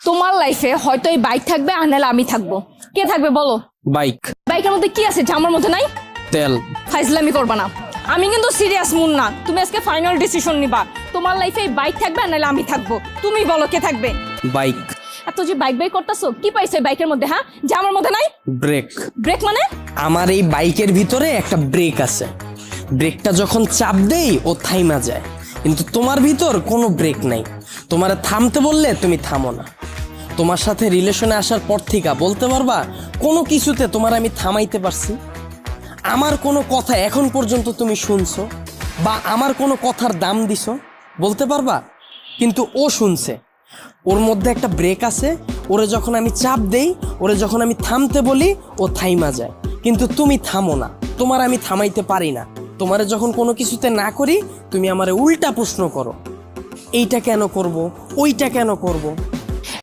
তোমার লাইফে হয়তো এই বাইক থাকবে আর নাহলে আমি থাকবো। কে থাকবে বলো? বাইক। বাইকের মধ্যে কি আছে যে আমার মধ্যে নাই? তেল। ফাইজলামি করবা না, আমি কিন্তু সিরিয়াস মুন না। তুমি আজকে ফাইনাল ডিসিশন নিবা, তোমার লাইফে এই বাইক থাকবে আর নাহলে আমি থাকবো। তুমি বলো কে থাকবে? বাইক। এত যে বাইক বাইক করতেছো, কি পাইছো এই বাইকের মধ্যে? হ্যাঁ, যে আমার মধ্যে নাই? ব্রেক। ব্রেক মানে? আমার এই বাইকের ভিতরে একটা ব্রেক আছে, ব্রেকটা যখন চাপ দেই ও থাইমা যায়, কিন্তু তোমার ভিতর কোনো ব্রেক নাই। তোমার থামতে বললে তুমি থামো না। তোমার সাথে রিলেশনে আসার পর থেকে বলতে পারবা কোনো কিছুতে তোমার আমি থামাইতে পারছি? আমার কোনো কথা এখন পর্যন্ত তুমি শুনছো বা আমার কোনো কথার দাম দিছো বলতে পারবা? কিন্তু ও শুনছে, ওর মধ্যে একটা ব্রেক আছে। ওরে যখন আমি চাপ দেই, ওরে যখন আমি থামতে বলি, ও থাইমা যায়, কিন্তু তুমি থামো না। তোমার আমি থামাইতে পারি না। তোমারে যখন কোনো কিছুতে না করি, তুমি আমারে উল্টা প্রশ্ন করো, এইটা কেন করব, ওইটা কেন করব।